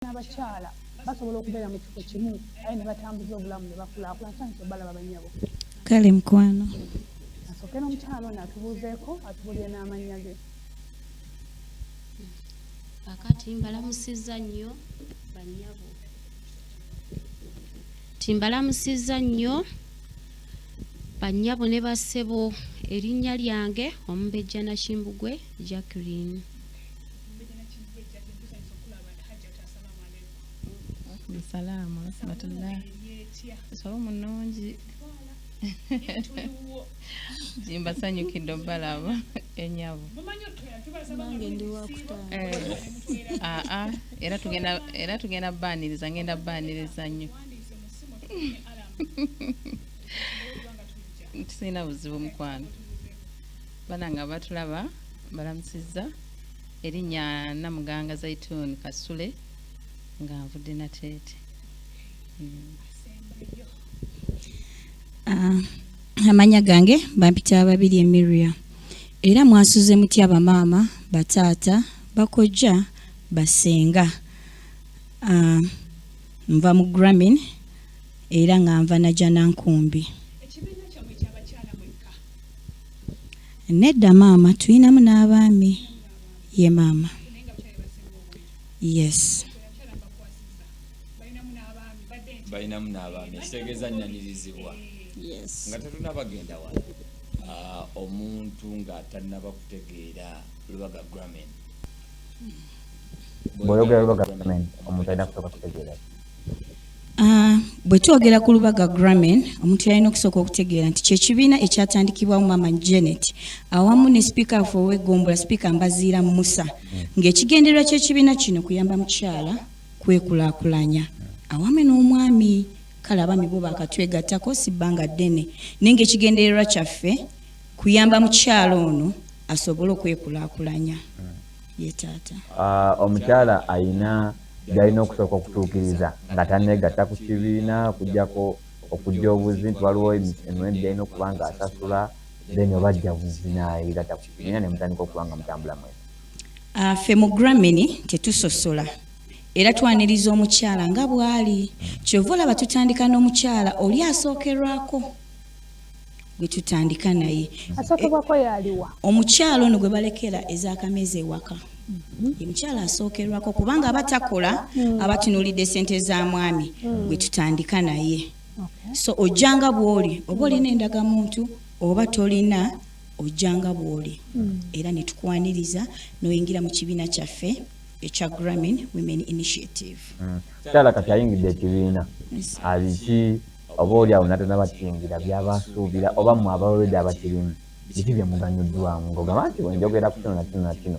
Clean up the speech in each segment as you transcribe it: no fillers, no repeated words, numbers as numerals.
n'abakyala basobola okubeera mu kifo kimu aye ne batambuza obulamu ne bakulaakulana kyane balaba bannyabo. Kale mukwano. Asooke n'omukyala ono atubuuzeeko atubulire n'amannya ge. Kakati mbalamusizza nnyo bannyabo. Timbalamusizza nnyo bannyabo ne bassebo, erinnya lyange Omubejja Nakimbugwe Jacqueline. Salaamu rahmatullah. So munongi. Jimba sanyukidde balaba ennyabo. Nange ndi wakutanga. Era tugenda baaniriza, ngenda baaniriza nnyo. Tusina buzibu mukwano. Bananga batulaba balamusizza erinnya Namuganga Zaituni Kasule nga nvudde Nateete. Amanya gange bampita babiri Emiria. Era mwasuze mutya bamaama, bataata, bakojja, basenga. Nva mu Grameen era nga nva Najana Nkumbi. Nedda maama tuyinamu n'abaami. Ye maama. Yes. Balinamu n'abaami ekitegeeza nnanirizibwa. Yes. Nga tetunabagenda wala omuntu ng'atannaba kutegeera Lubaga Grameen. Bw'oyogera Lubaga Grameen omuntu alina kusooka kutegeera. Bwe twogera ku Lubaga Grameen omuntu alina okusooka okutegeera nti kyekibiina ekyatandikibwamu Maama Janet awamu ne Speaker w'Eggombolola Speaker Mbaziira Musa ng'ekigendererwa ky'ekibiina kino kuyamba mukyala kwekulaakulanya awamu n'omwami. Kale abaami bo bakatwegattako si bbanga ddene naye ng'ekigendererwa kyaffe kuyamba mukyala ono asobole okwekulaakulanya. Ye taata. Omukyala ayina gy'alina okusooka okutuukiriza nga tanneegatta ku kibiina kujjako okujja obuzi nti waliwo emiwendo gy'alina okuba nga asasula then oba ajja buzi n'ayegatta ku kibiina ne mutandika okuba nga mutambula mwezi. Ffe mu Grameen tetusosola era twaniriza omukyala nga bw'ali. Kyova olaba tutandika n'omukyala oli asookerwako gwe tutandika naye. Asookerwako yaliwa? Omukyala ono gwe balekera ez'akameza ewaka. Ye mukyala asookerwako kubanga aba takola aba tunuulidde ssente za mwami gwe tutandika naye. So ojjanga bw'oli oba olina endagamuntu oba tolina ojjanga bw'oli era ne tukwaniriza n'oyingira mu kibiina kyaffe ekya Grameen Women Initiative. Mukyala kati ayingidde ekibiina abiki oba oli awo natanaba kiyingira by'abasuubira oba mu abaloledi abakirimu biki bye muganyuddwamu ng'ogamba nti wenjogera ku kino na kino na kino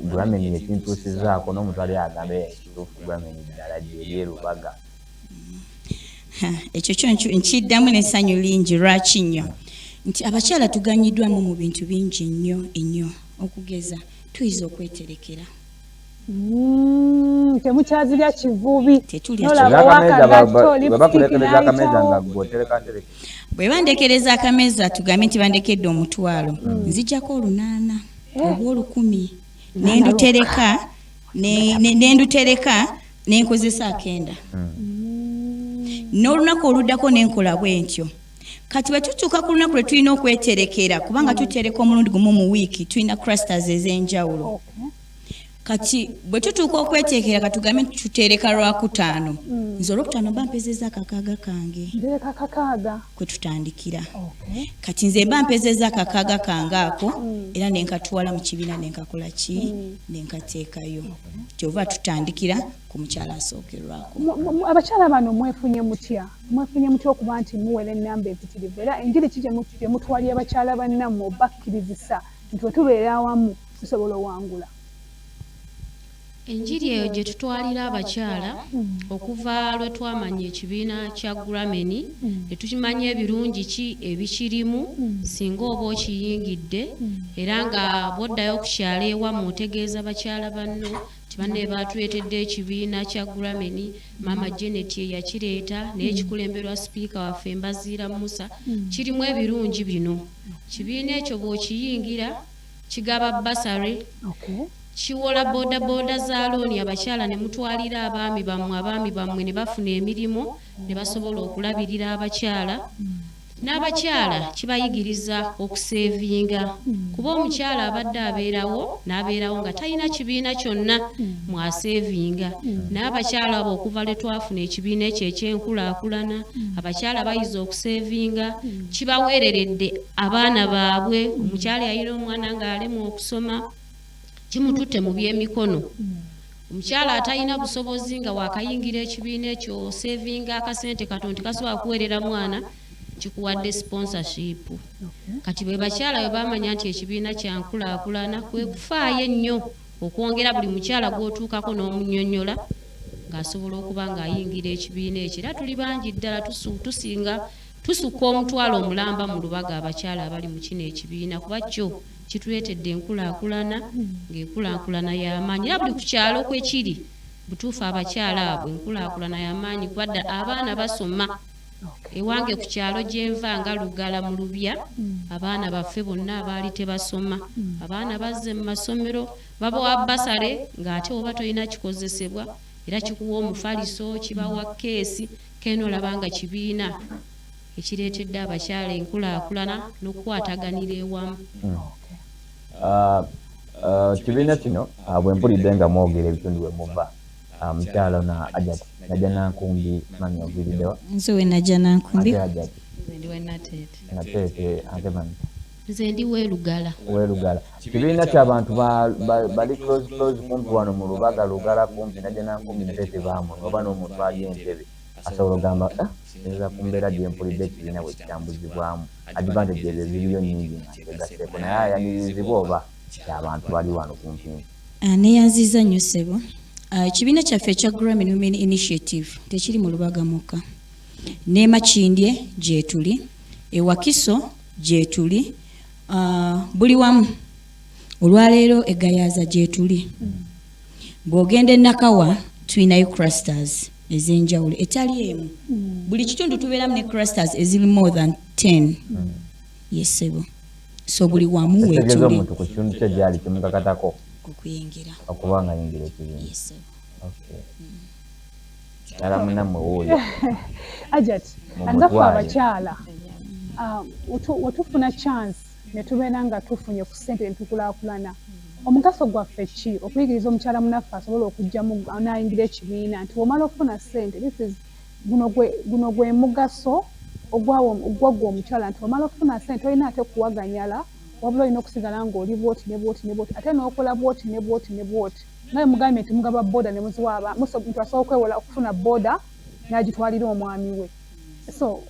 Grameen yekintuusizaako n'omuntu ali agambe ekituufu Grameen ddala gyeri Lubaga. Ekyo kyo nkiddamu n'essanyu lingi lwaki nnyo nti abakyala tuganyiddwamu mu bintu bingi nnyo okugeza tuyinza okweterekera. Temukyazirya kivubi. Bwe bandekereza akameza tugambe nti bandekedde omutwalo nzijjako 800 oba 1000 nendutereka nenkozesa 9 n'olunaku oluddako nenkola bwentyo. Kati bwe tutuuka ku lunaku lwe tulina okweterekera kubanga tutereka omulundi gumu mu wiiki tulina clusters ez'enjawulo. Kati bwe tutuuka okweteekera katugambe tutereka Lwakutaano nze Olwokutaano bampezeza akakaaga kange kwe tutandikira. Kati nze bampezeza akakaaga kange ako era nenkatwala mu kibiina nenkakola ki nenkateekayo. Kyova tutandikira ku mukyala asookerwako. Abakyala bano mwefunye mutya okuba nti muwera ennamba empitirivu era enjiri ki gye mutwalira abakyala bannammwe obakkirizisa nti bwe tubeera awamu tusobola owangula? Enjiri eyo gye tutwalira abakyala okuva lwe twamanya ekibiina kya Grameen ne tukimanya ebirungi ki ebikirimu singa oba okiyingidde era nga bw'oddayo okukyala ewamu otegeeza abakyala banno nti banne baatuleetedde ekibiina kya Grameen Maama Janet ye yakireeta naye kikulemberwa Sipiika waffe Mbaziira Musa kirimu ebirungi bino. Kibiina ekyo bw'okiyingira kigaba basare kiwola bodaboda za looni abakyala ne mutwalira abaami bammwe ne bafuna emirimu ne basobola okulabirira abakyala. N'abakyala kibayigiriza okuseevinga kuba omukyala abadde abeerawo n'abeerawo nga talina kibiina kyonna mwaseevinga. N'abakyala abo okuva lwe twafuna ekibiina ekyo ekyenkulaakulana abakyala bayiza okuseevinga kibaweereredde abaana baabwe. Omukyala yalina omwana ng'alemwa okusoma kimututte mu byemikono. Omukyala atalina busobozi nga wakayingira ekibiina ekyo oseevinga akasente katono tekasobola kuweerera mwana kikuwadde sponsorship. Kati bwe bakyala bwe bamanya nti ekibiina kyankulaakulana kwe kufaayo ennyo okwongera buli mukyala gw'otuukako n'omunnyonnyola ng'asobola okuba ng'ayingira ekibiina ekyo. Era tuli bangi ddala tusukka omutwalo omulamba mu lubaga abakyala abali mu kino ekibiina kuba kyo kituleetedde enkulaakulana ng'enkulaakulana y'amaanyi. Era buli ku kyalo kwe kiri butuufu abakyala abo enkulaakulana y'amaanyi kuba dda abaana basoma. Ewange ku kyalo gyenva nga Lugala mu Lubya abaana baffe bonna abaali tebasoma abaana bazze mu masomero babawa basale ng'ate oba tolina kikozesebwa era kikuwa omufaliso kibawa keesi keno olaba nga kibiina ekireetedde abakyala enkulaakulana n'okukwataganira ewamu. Kibiina kino bwe mpulidde nga mwogera ebitundu bwe muva mukyala na Ajati Najja Nankumbi mami oviriddewa. Nze we Najja Nankumbi. Nateete ate mami. Nze ndi Weerugala. Weerugala. Kibiina ky'abantu bali close kumpi wano mu Lubaga Lugala kumpi Najja Nankumbi Nateete baamu oba n'omuntu ali entebe asobola ogamba eza ku mbeera gye mpulidde ekibiina bwe kitambuzibwamu advantage ezo ziriyo nnyingi ntegaseeko naye ayanirizibwa oba abantu bali wano kumpi. Neyanziza nnyo ssebo. Ekibiina kyaffe ekya Grameen Women Initiative tekiri mu Lubaga mukka. Ne Makindye gye tuli, Ewakiso gye tuli, buli wamu. Olwaleero Egayaza gye tuli. Bw'ogenda e Nakawa tulinayo clusters ez'enjawulo etali emu. Buli kitundu tubeeramu ne clusters eziri more than 10. Yes ssebo. So buli wamu weetuli. Ekitegeeza omuntu ku kitundu kye gyali kimukakatako okuyingira okubanga yingira ekibiina. Yes. Ala munammwe wuuyo Ajati angafe abakyala wetufuna chance ne tubeera nga tufunye ku ssente ne tukulaakulana. Omugaso gwaffe ki okuyigiriza omukyala munaffe asobola okujjamu n'ayingira ekibiina nti womala okufuna ssente guno gwe mugaso ogwaggwa omukyala nti womala okufuna ssente olina ate kuwaganyala wabula olina okusigala ng'oli bwoti ne bwoti ne bwoti ate n'okola bwoti ne bwoti ne bwoti naye mugambye nti mugaba booda ne muziwa muntu asobola okwewola okufuna booda n'agitwalira omwami we. So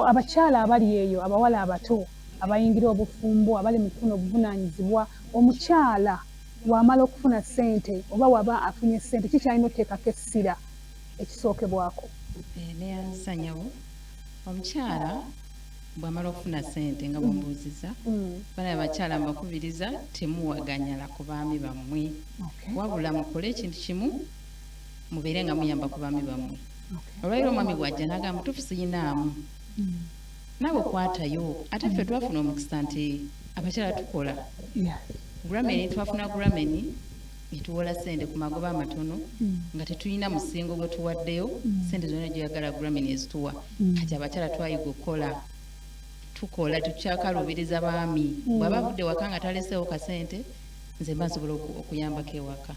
abakyala abali eyo abawala abato abayingira obufumbo abali mu kufuna obuvunaanyizibwa omukyala wamala okufuna ssente oba waba afunye ssente kikyalina oteekako essira ekisookebwako. Neyansanyawo omukyala bw'amala okufuna ssente nga bw'ombuuziza bana abakyala mbakubiriza temuwaganyala ku baami bammwe wabula mukole ekintu kimu mubeere nga muyamba ku baami bammwe. Olwaliro omwami bw'ajja n'agamba mutuufu siyinaamu naawe kwatayo ate ffe twafuna omukisa nti abakyala tukola Grameen twafuna Grameen etuwola ssente ku magoba amatono nga tetulina musingo gwe tuwaddeyo ssente zonna gyoyagala Grameen ezituwa kati abakyala twayiga okukola tukola tukyakalubiriza baami bw'aba avudde waka nga taleseewo kasente nze mba nsobola okuyambako ewaka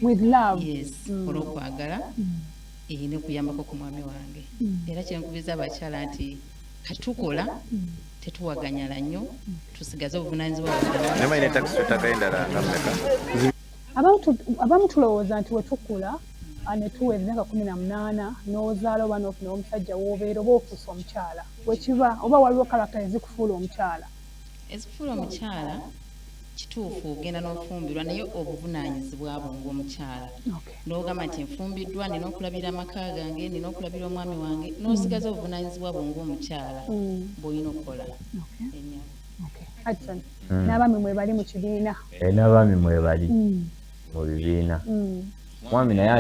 with love. Yes olw'okwagala ne okuyambako ku mwami wange era kyenkubiriza abakyala nti kati tukola tetuwaganyala nnyo tusigaze obuvunaanyizibwa abamu tulowooza nti wetukula ne tuweereza nga 18 n'ozaala oba n'ofuna omusajja w'obeera oba ofuusa omukyala wekiba oba waliwo kalakita ezikufuula omukyala. Ezikufuula omukyala kituufu ogenda n'ofumbirwa naye obuvunaanyizibwa bwo ng'omukyala n'ogamba nti nfumbiddwa nina okulabira amaka gange nina okulabira omwami wange n'osigaza obuvunaanyizibwa bwo ng'omukyala bw'olina okukola. Hudson n'abaami mwebali mu kibiina. N'abaami mwebali mu bibiina. Mwami naye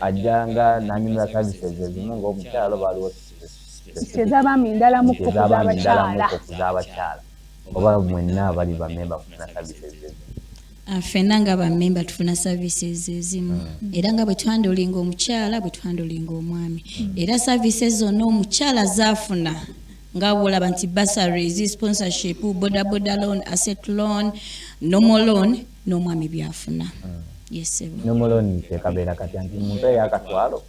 ajjanga n'anyumira services ezimu ng'omukyala oba aliwo ez'abaami ndala mu kkuku z'abakyala oba mwenna abali bamemba kufuna services ezo. Ffenna nga bammemba tufuna services ezimu era nga bwe twandolinga omukyala bwe twandolinga omwami era services zonna omukyala zaafuna nga bwolaba nti bursaries, sponsorship, boda loan, asset loan, normal loan n'omwami byafuna. Yes, normal loan kabeera katya nti muntu eyakatwalo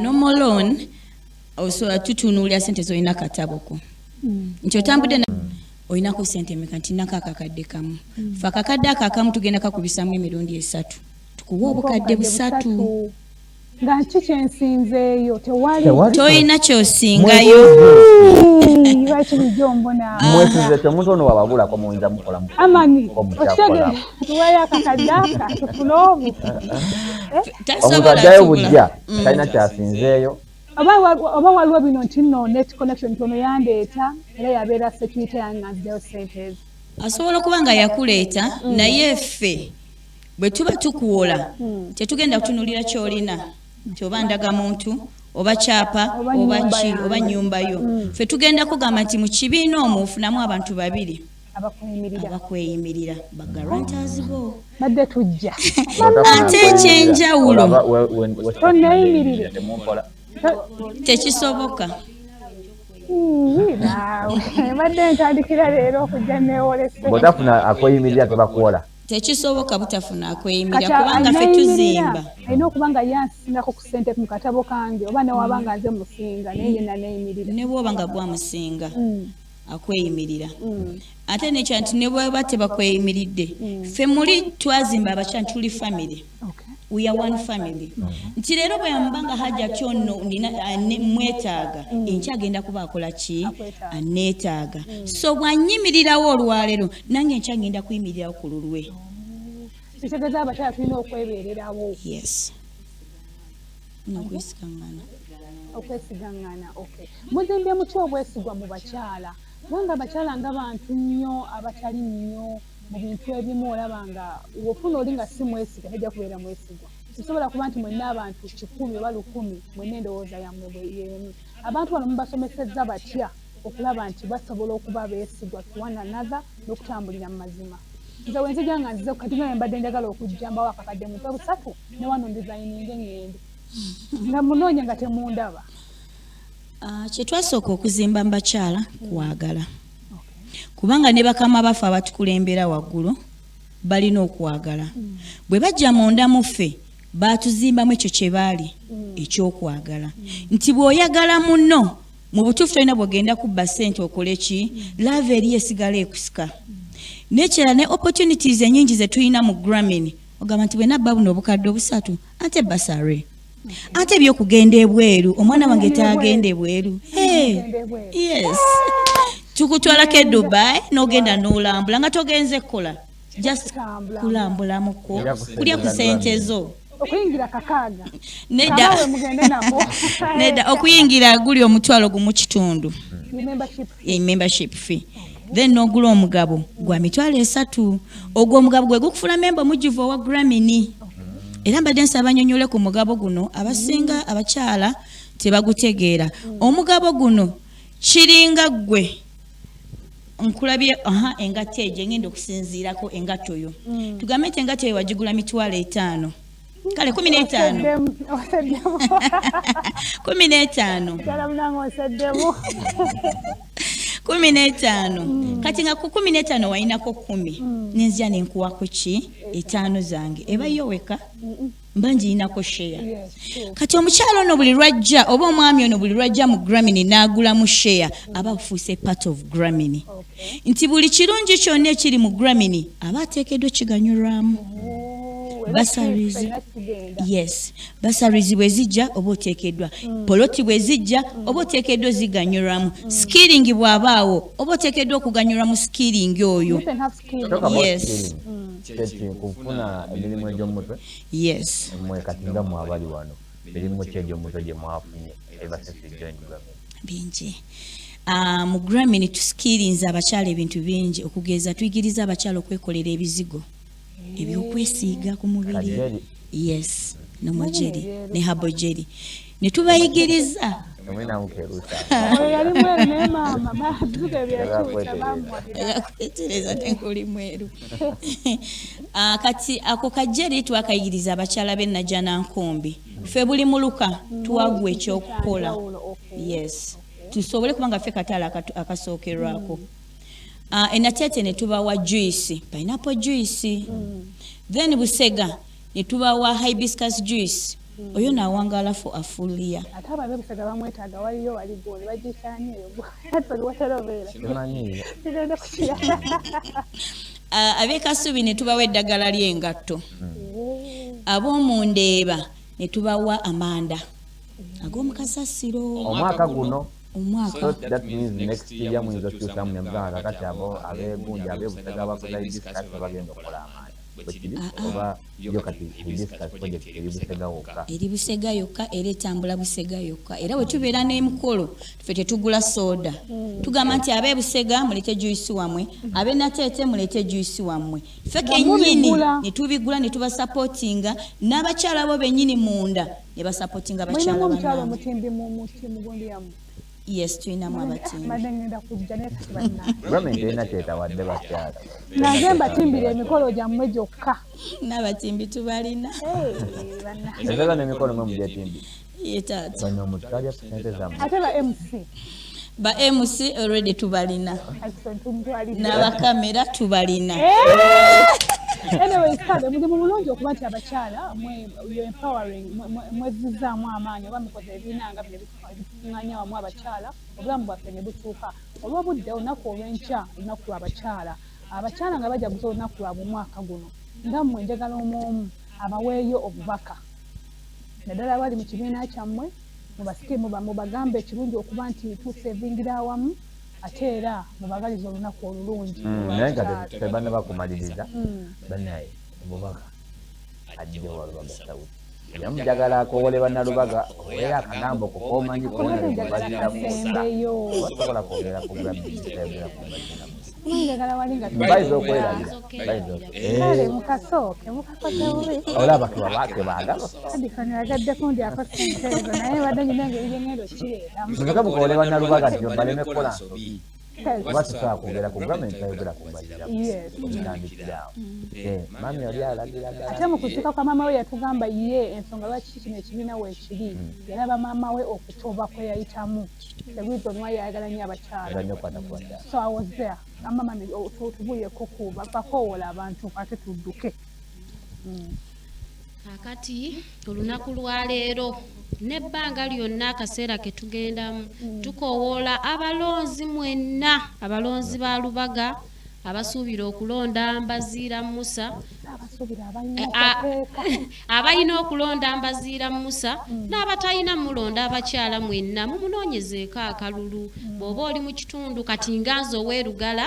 normal loan osobola tutunuulira ssente z'olina kataboko nti otambudde olinako ssente emeka nti nako akakadde kamu fe akakadde ako akamu tugenda kakubisamu emirundi 3 tukuwa obukadde 3 nga nki kyensinzeeyo tewali tolina kyosingayo mwesinze temuntu ono wababulako muyinza mukola amani okitegere tuweeyo akakadde aka tufune obu omuntu addayo bujja talina kyasinzeeyo oba waliwo bino nti nno net connection tono yandeeta era yabeera security yange nzideyo sente ezo asobola okuba nga yakuleeta naye ffe bwe tuba tukuwola tetugenda kutunulira kyolina nti oba ndagamuntu oba kyapa oba nyumba yo ffe tugenda kugamba nti mu kibiina omwo ofunamu abantu 2 abakweyimirira bagarantas bo badde tujja ate ekyenjawulo toneyimirire tekisoboka badde ntandikira leero okujja newolese bwotafuna akweyimirira tebakuwola tekisoboka butafuna akweyimirira kubanga ffe tuzimba alina okuba nga yansingako ku ssente mu katabo kange oba newaba nga nze musinga naye yenna neyimirira ne bwoba nga gwamusinga akweyimirira ate nekyo nti ne bweba tebakweyimiridde ffe muli twazimba abakyala nti tuli family we are one family nti leero bwe yamubanga hajja kyono mwetaaga enkya agenda kuba akola ki aneetaaga so bwanyimirirawo olwaleero nange enkya ngenda kuyimirirawo ku lulwe kitegeeza abakyala tulina okwebeererawo yes okwesigaŋŋana muzimbye mutya obwesigwa mu bakyala kubanga abakyala nga bantu nnyo abatali nnyo mu bintu ebimu olaba nga wofuna oli nga si mwesiga tajja kubeera mwesigwa kisobola kuba nti mwenna abantu 100 oba 100 mwenna endowooza yammwe bweyemu abantu bano mubasomesezza batya okulaba nti basobola okuba beesigwa to one another n'okutambulira mu mazima nze wenzijja nga nzize kati nga mbadde njagala okujja mbawo akakadde mu 3 ne wano ndizayininge ngende nga munoonya nga temundaba kyetwasooka okuzimba mu bakyala kwagala kubanga ne bakama baffe abatukulembera waggulu balina okwagala bwe bajja munda mu ffe baatuzimbamu ekyo kye baali ekyokwagala nti bw'oyagala munno mu butuufu tolina bw'ogenda kubba ssente okole ki lava eri esigala ekusika nekirala ne opportunities ennyingi ze tulina mu Grameen ogamba nti bwe nabba buno obukadde 3 ate basare ate ebyokugenda ebweru omwana wange taagenda ebweru yes tukutwalako e Dubai n'ogenda n'olambula nga togenze kukola just kulambulamuko kulya ku ssente zo okuyingira kakaaga nedda okuyingira guli omutwalo gumu kitundu membership fee then n'ogula omugabo gwa mitwalo 3 ogwo omugabo gwe gukufuna memba mujjuvu owa Grameen era mbadde nsaba nnyonnyole ku mugabo guno abasinga abakyala tebagutegeera omugabo guno kiringa gwe nkulabye engatto ejo ngenda okusinziirako engatto yo tugambe nti engatto eyo wagigula mitwalo 5 kale 15 15 kati nga ku 15 walinako 10 nenzija nenkuwako ki 5 zange eba yoweka mba ngirinako share kati omukyalo ono buli lwajja oba omwami ono buli lwajja mu Grameen n'agulamu share aba afuuse part of Grameen nti buli kirungi kyonna ekiri mu Grameen aba ateekeddwa kiganyulwamu bursaries yes bursaries bwe zijja oba oteekeddwa poloti bwe zijja oba oteekeddwa ziganyulwamu skilling bw'abaawo oba oteekeddwa okuganyulwamu skilling oyo yes kufuna emirimu egy'omutwe yes mwe kati nga mwabali wano emirimu ki egy'omutwe gye mwafunye ebasesijja bingi mu Grameen tuskirinza abakyala ebintu bingi okugeza tuyigiriza abakyala okwekolera ebizigo ebyokwesiiga ku mubiri yes nomojeri ne habojeri ne tubayigiriza Mwina mkerusa. Oyo yali mweru naye maama bazuga byakyusa bamuwadira. Yakwetereza tenkuli mweru. Kati ako kajjeri twakayigiriza abakyala b'e Najjanankumbi. Ffe buli muluka tuwagwa ekyokukola. Yes. Tusobole kubanga ffe kataala akasookerwako. Enateete ne tubawa juice, pineapple juice. Then Busega ne tubawa hibiscus juice. Oyo nawangaala for a full year. Ate ababe Busega bamwetaaga waliyo waligoni bagisaanye eyo. Ate watalobeera. Simanyi. Sigenda kukira. Ab'e Kasubi ne tubawa eddagala ly'engatto. Ab'omundeeba ne tubawa amanda ag'omukasasiro. Omwaka guno. Omwaka. So that means next year muyinza okukyusamu ne mugamba kakati abo ab'egundi ab'Ebusega bakola hibiscus bagenda okukola amaanda. Oba yo kati hibiscus project eri Busega wokka. Eri Busega yokka era etambula Busega yokka. Era bwe tubeera n'emikolo ffe tetugula soda. Tugamba nti ab'e Busega mulete juice wammwe, ab'e Nateete mulete juice wammwe. Ffe kennyini ne tubigula ne tubasupportinga n'abakyala bo bennyini munda ne basupportinga abakyala Mulinamu omukyala bannange. omutimbi mu mugundi yammwe. Yes, tulinamu abatimbi. Mbadde ngenda kujja naye kati bannange. Gavumenti erina kyetawadde bakyala. Nange mbatimbira emikolo gyammwe gyokka. N'abatimbi tubalina. Bannange. Ezala n'emikono mwe mugyetimbi. Ye taata. Bano mutukalya ssente zammwe. Ate ba MC. Ba MC already tubalina. Excellent, tumutwalire. N'abakamera tubalina. Anyway, kale mulimu mulungi okuba nti abakyala you empowering mwezzizaamu amaanyi oba mukoze ebinanga bino ebikuŋŋaanya wamu abakyala obulamu bwaffe ne butuuka olw'obudde olunaku olw'enkya olunaku lw'abakyala abakyala nga bajja guza olunaku lwabwe omwaka guno nga mmwe njagala omwomu abaweeyo obubaka naddala bali mu kibiina kyammwe mubagambe ekirungi okuba nti tusevingira awamu ate era mubagaliza olunaku olulungi. Naye nga tebanne bakumaliriza bannaye omubaka ajja wa Lubaga South. Yamujagala akowole bannalubaga oweera akanamba okukomanyi kuwona bazira Sembeyo. basobola kwogera ku gavumenti Njagala wali nga bayinza okwerabira kale mukasooke bubi. olaba ke baagaba Kadi kano yagaddeko ndi akosente ezo naye badde nyina engeri gye ngenda okireetamu. musoka mukowole bannalubaga nti baleme kukola nsobi kuba tusobola kwogera ku gavumenti bayogera ku mbazira Yes. okutandikirawo mami oli alagira ddala Ate mu kusika kwa maama we yatugamba ye ensonga lwaki kino ekibiina weekiri yalaba maama we okutoba kwe yayitamu. The reason why yayagala nnyo abakyala. era nnyo kwatakwata So I was there. Amama tubuyeko kuba bakoowola abantu ate tudduke. Kakati olunaku lwa leero n'ebbanga lyonna akaseera ke tugendamu tukoowoola abalonzi mwenna abalonzi ba Lubaga abasuubira okulonda Mbaziira Musa Abasuubira abalina abalina okulonda Mbaziira Musa n'abatalina mulonda abakyala mwenna mumunoonyezeeko akalulu bw'oba oli mu kitundu kati nga nze ow'erugala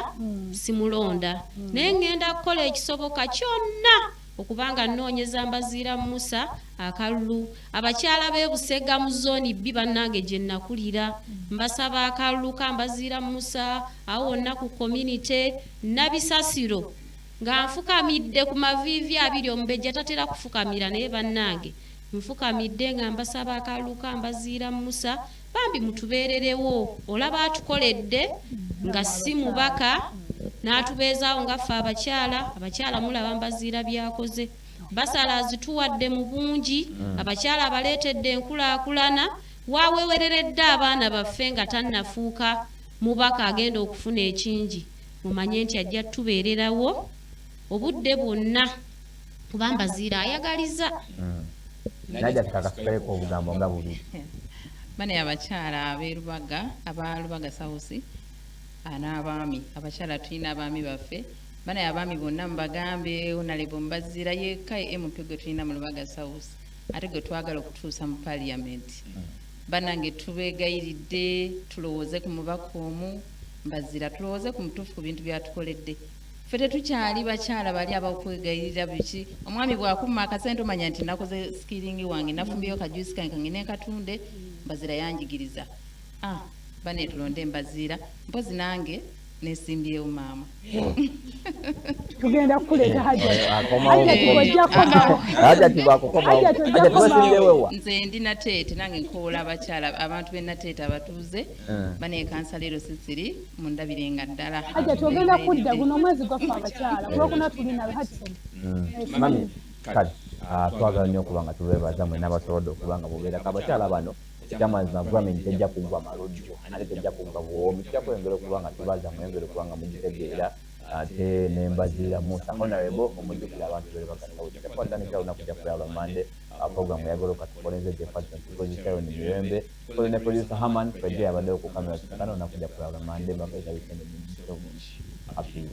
simulonda naye ngenda kukola ekisoboka kyonna okubanga nnoonyeza Mbaziira Musa akalulu abakyala b'e Busega mu zooni B bannange gye nakulira mbasaba akalulu ka Mbaziira Musa awo wonna ku community Nabisasiro nga nfukamidde ku maviivi abiri omubejja tatera kufukamira naye bannange nfukamidde nga mbasaba akalulu ka Mbaziira Musa bambi mutubeererewo olaba atukoledde nga si mubaka n'atubeezaawo nga ffe abakyala mulaba Mbaziira byakoze basala azituwadde mu bungi abakyala abaleetedde enkulaakulana waawewereredde abaana baffe nga tannafuuka mubaka agenda okufuna ekingi mumanye nti ajja tubeererawo obudde bwonna kuba Mbaziira ayagaliza najja tukakasukaeko obugambo nga buli bane abakyala ab'erubaga aba Lubaga South n'abaami abakyala tulina abaami baffe bane abaami bonna mubagambe onalebo Mbaziira yekka MP gwe tulina mu Lubaga South ate gwe twagala okutuusa mu paliamenti bannange tubeegayiridde tulowooze ku mubaka omu Mbaziira tulowooze ku mutuufu ku bintu byatukoledde ffe tetukyali bakyala bali abakwegayirira biki omwami bw'akumma akasente omanya nti nakoze skiringi wange nafumbiyo kajuisi kange kange nekatunde Mbaziira yanjigiriza bane tulonde Mbaziira mpozi nange nesimbyewo maama. Tugenda kuleeta nze ndi Nateete nange nkoola abakyala abantu be Nateete abatuuze baneekansa leero Sisiri mundabirenga ddala. Hajja tugenda kudda guno omwezi gwaffe abakyala kulwokuna tulina Hudson. Mami kati twagala nnyo okuba nga tubeebaza mwe n'abasobodde okuba nga mubeerako abakyala bano ekyamazima Grameen tejja kuggwa malojjo ate tejja kuggwa buwoomi tujja kweyongera okuba nga tubaza mweyongera okuba nga mugitegeera ate nembazira Musa Honorable omujjukira abantu bere bagattawo tekwaddanikira olunaku kujja kulaba Mande programu yagala okatukoleze department position ni mirembe kole ne producer Haman kwejja yabaddewo ku kamera tukana olunaku kujja kulaba Mande bakaita weekend ni happy